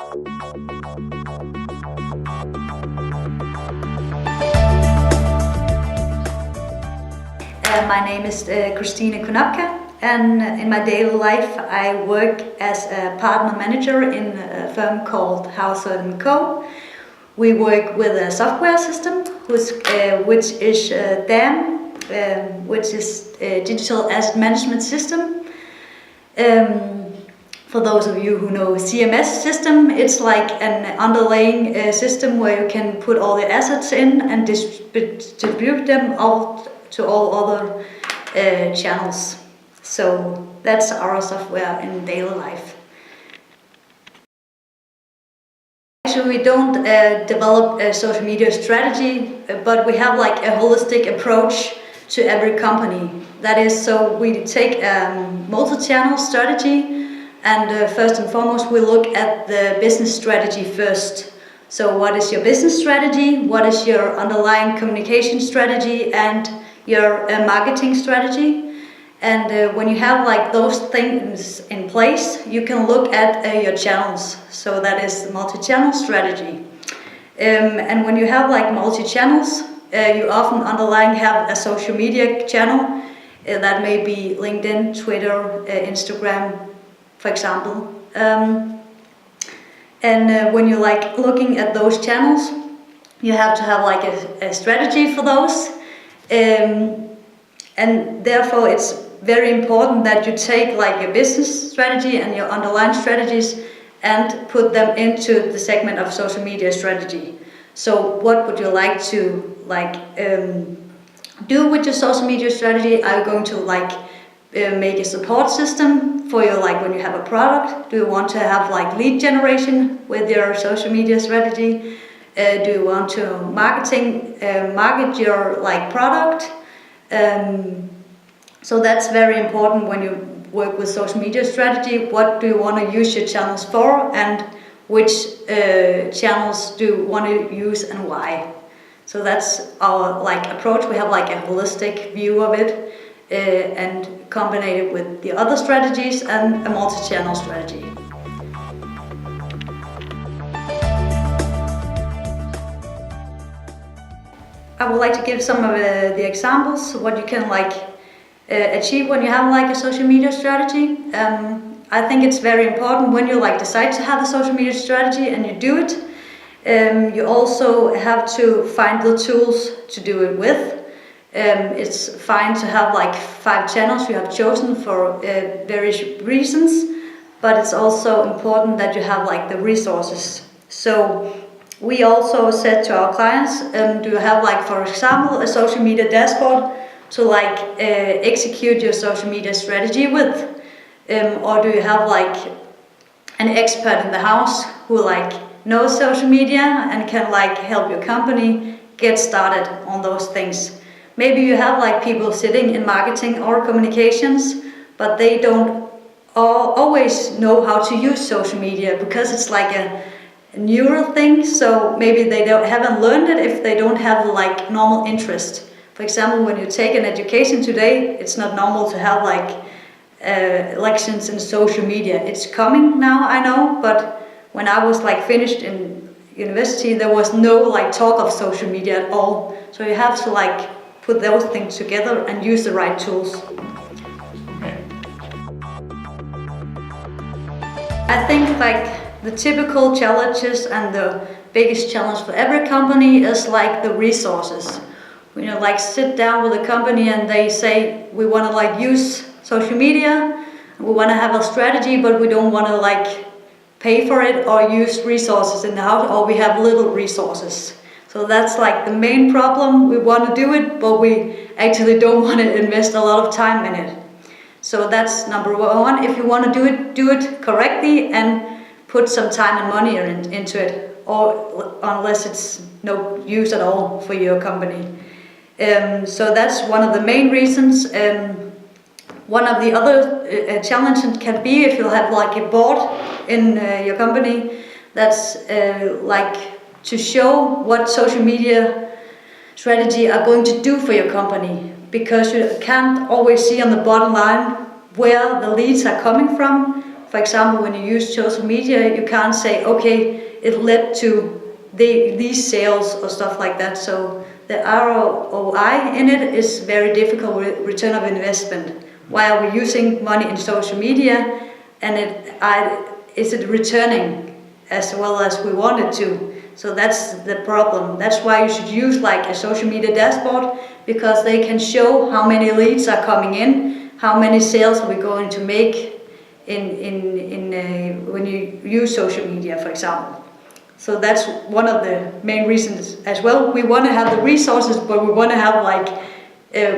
My name is Kristine Konopka, and in my daily life I work as a partner manager in a firm called House-co.dk. We work with a software system which is DAM, which is a digital asset management system. For those of you who know CMS system, it's like an underlying system where you can put all the assets in and distribute them out to all other channels. So that's our software in daily life. Actually, we don't develop a social media strategy, but we have like a holistic approach to every company. That is, so we take a multi-channel strategy, and first and foremost we look at the business strategy first. So what is your business strategy, what is your underlying communication strategy and your marketing strategy? And when you have like those things in place, you can look at your channels. So that is the multi-channel strategy. And when you have like multi-channels, you often underlying have a social media channel. That may be LinkedIn, Twitter, Instagram, for example. When you're like looking at those channels, you have to have like a strategy for those. And therefore it's very important that you take like your business strategy and your underlying strategies and put them into the segment of social media strategy. So what would you like to do with your social media strategy? Are you going to make a support system for your, like when you have a product? Do you want to have like lead generation with your social media strategy? Do you want to market your like product? So that's very important when you work with social media strategy. What do you want to use your channels for, and which channels do you want to use and why? So that's our like approach. We have like a holistic view of it and combine it with the other strategies and a multi-channel strategy. I would like to give some of the examples what you can achieve when you have like a social media strategy. I think it's very important when you decide to have a social media strategy and you do it. You also have to find the tools to do it with. It's fine to have like 5 channels you have chosen for various reasons, but it's also important that you have like the resources. So we also said to our clients, do you have like, for example, a social media dashboard to execute your social media strategy with? Or do you have like an expert in the house who knows social media and can help your company get started on those things? Maybe you have people sitting in marketing or communications, but they don't always know how to use social media because it's like a newer thing. So maybe they haven't learned it if they don't have normal interest. For example, when you take an education today, it's not normal to have lections in social media. It's coming now, I know, but when I was finished in university, there was no talk of social media at all. So you have to put those things together and use the right tools. I think the typical challenges and the biggest challenge for every company is the resources. Sit down with a company and they say we want to use social media, we want to have a strategy, but we don't want to pay for it or use resources in the house, or we have little resources. So that's the main problem. We want to do it, but we actually don't want to invest a lot of time in it. So that's number one. If you want to do it correctly and put some time and money into it, or unless it's no use at all for your company. So that's one of the main reasons. One of the other challenges can be if you have a board in your company that's to show what social media strategy are going to do for your company, because you can't always see on the bottom line where the leads are coming from. for example, when you use social media, you can't say, okay, it led to these sales or stuff like that. So the ROI in it is very difficult, return of investment. Why are we using money in social media, and is it returning as well as we want it to? So that's the problem. That's why you should use like a social media dashboard, because they can show how many leads are coming in, how many sales are we going to make when you use social media, for example. So that's one of the main reasons as well. We want to have the resources, but we want to have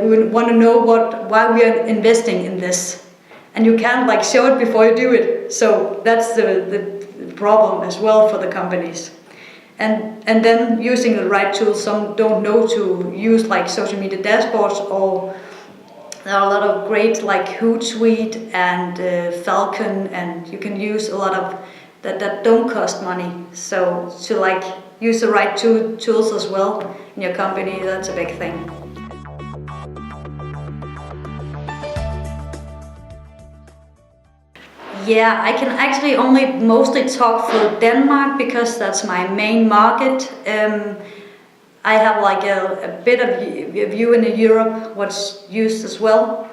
we want to know why we are investing in this, and you can't like show it before you do it. So that's the problem as well for the companies. And then using the right tools. Some don't know to use like social media dashboards, or there are a lot of great like Hootsuite and Falcon, and you can use a lot of that don't cost money. So to like use the right tools as well in your company, that's a big thing. Yeah, I can actually only mostly talk for Denmark because that's my main market. I have like a bit of view in Europe, what's used as well.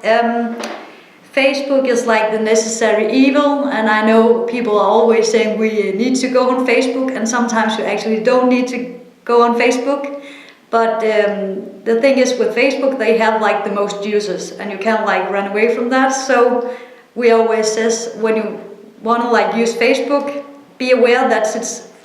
Facebook is like the necessary evil, and I know people are always saying we need to go on Facebook, and sometimes you actually don't need to go on Facebook. But the thing is with Facebook, they have like the most users, and you can't like run away from that. So we always says when you want to like use Facebook, be aware that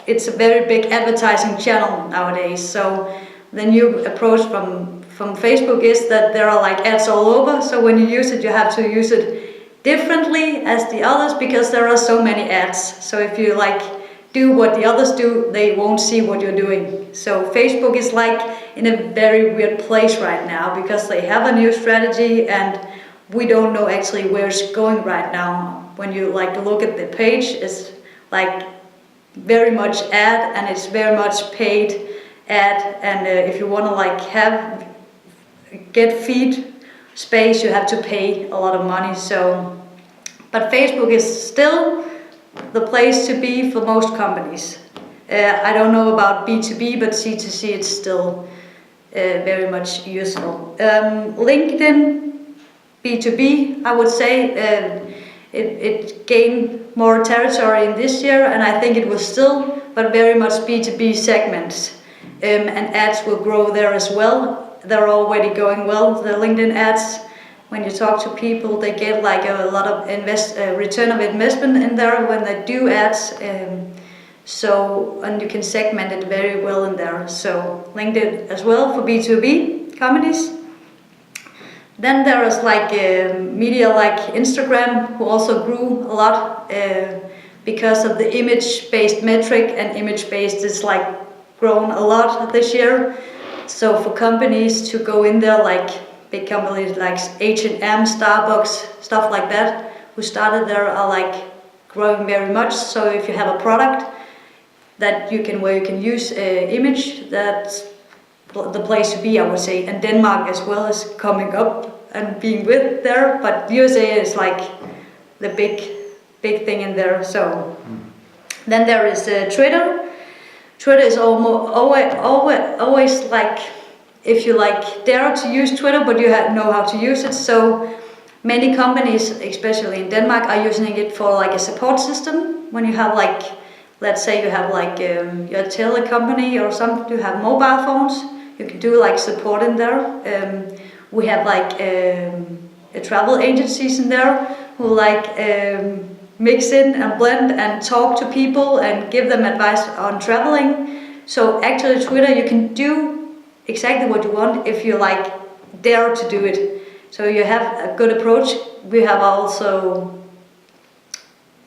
it's a very big advertising channel nowadays. So the new approach from Facebook is that there are like ads all over. So when you use it, you have to use it differently as the others, because there are so many ads. So if you like do what the others do, they won't see what you're doing. So Facebook is like in a very weird place right now, because they have a new strategy and we don't know actually where it's going right now. When you like look at the page, it's like very much ad, and it's very much paid ad, and if you want to like get feed space, you have to pay a lot of money. So, but Facebook is still the place to be for most companies. I don't know about B2B, but C2C it's still very much useful. LinkedIn, B2B, I would say it gained more territory in this year, and I think it will still, but very much B2B segments. And ads will grow there as well. They're already going well, the LinkedIn ads. When you talk to people, they get like a lot of return of investment in there when they do ads. And you can segment it very well in there. So LinkedIn as well for B2B companies. Then there is like media like Instagram, who also grew a lot because of the image-based metric, and image-based is like grown a lot this year. So for companies to go in there, like big companies like H&M, Starbucks, stuff like that, who started there are like growing very much. So if you have a product that where you can use image, that's the place to be, I would say. And Denmark as well is coming up and being with there, but USA is like the big thing in there. So then there is Twitter. Twitter is always like, if you like dare to use Twitter, but you know how to use it. So many companies, especially in Denmark, are using it for like a support system. When you have like, let's say you have like your tele company or something, you have mobile phones, you can do like support in there. We have like travel agencies in there who like mix in and blend and talk to people and give them advice on traveling. So actually Twitter, you can do exactly what you want if you like dare to do it. So you have a good approach. We have also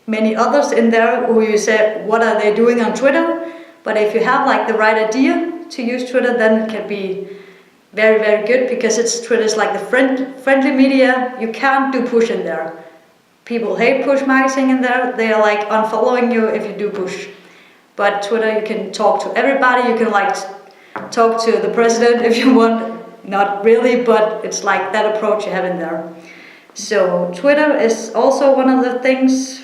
many others in there who you say, what are they doing on Twitter? But if you have like the right idea to use Twitter, then it can be very, very good, because Twitter is like the friendly media. You can't do push in there. People hate push marketing in there. They are like unfollowing you if you do push. But Twitter, you can talk to everybody. You can like talk to the president if you want. Not really, but it's like that approach you have in there. So Twitter is also one of the things.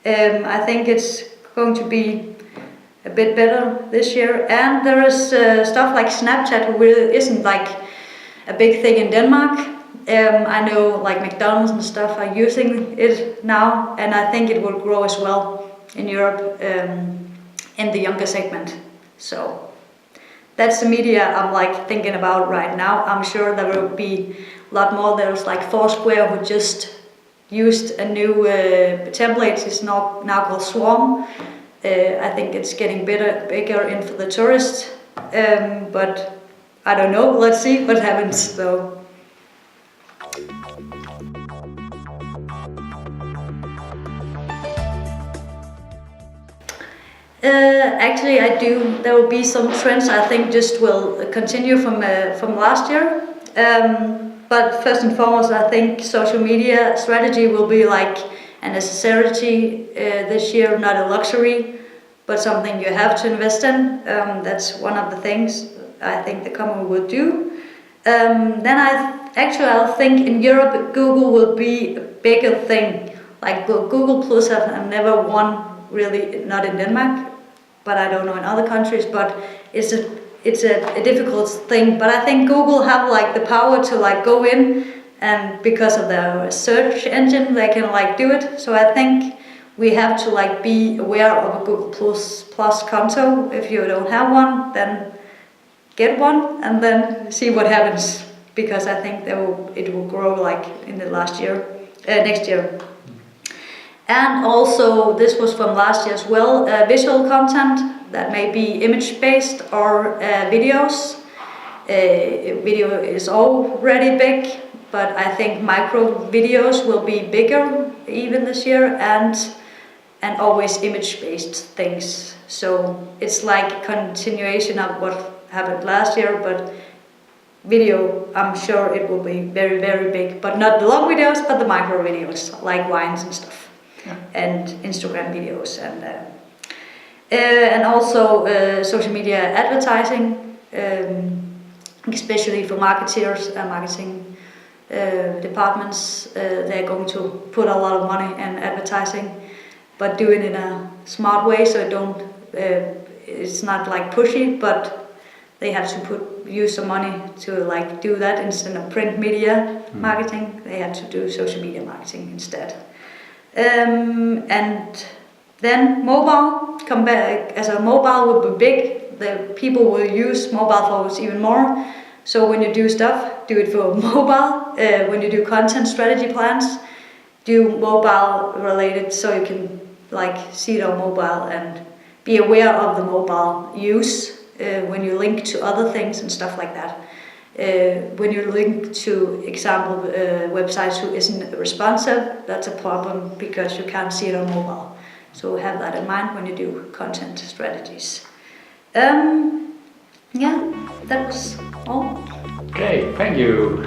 I think it's going to be a bit better this year. And there is stuff like Snapchat, who really isn't like a big thing in Denmark. I know like McDonald's and stuff are using it now, and I think it will grow as well in Europe in the younger segment. So that's the media I'm like thinking about right now. I'm sure there will be a lot more. There's like Foursquare, who just used a new template. It's now called Swarm. I think it's getting bigger in for the tourists, but I don't know. Let's see what happens though. Actually, I do. There will be some trends I think just will continue from last year. But first and foremost, I think social media strategy will be like a necessity this year, not a luxury, but something you have to invest in. That's one of the things I think the company will do. Then I think in Europe Google will be a bigger thing. Like Google Plus have never won really, not in Denmark, but I don't know in other countries. But it's a difficult thing. But I think Google have like the power to like go in, and because of their search engine, they can like do it. So I think we have to like be aware of a Google Plus konto. If you don't have one, then get one and then see what happens. Because I think it will grow like in the next year. And also, this was from last year as well, visual content that may be image-based or videos. Video is already big, but I think micro videos will be bigger even this year, and always image-based things. So it's like a continuation of what happened last year, but video, I'm sure it will be very, very big, but not the long videos, but the micro videos, like wines and stuff. Yeah. And Instagram videos, and also social media advertising, especially for marketeers and marketing departments. They're going to put a lot of money in advertising, but do it in a smart way, so it's not like pushy, but they have to use some money to like do that instead of print media marketing. They have to do social media marketing instead. And then mobile, come back as a mobile will be big. The people will use mobile phones even more. So when you do stuff, do it for mobile. When you do content strategy plans, do mobile related, so you can like see it on mobile and be aware of the mobile use when you link to other things and stuff like that. When you link to example websites who isn't responsive, that's a problem because you can't see it on mobile. So have that in mind when you do content strategies. Yeah, that was all. Okay, thank you.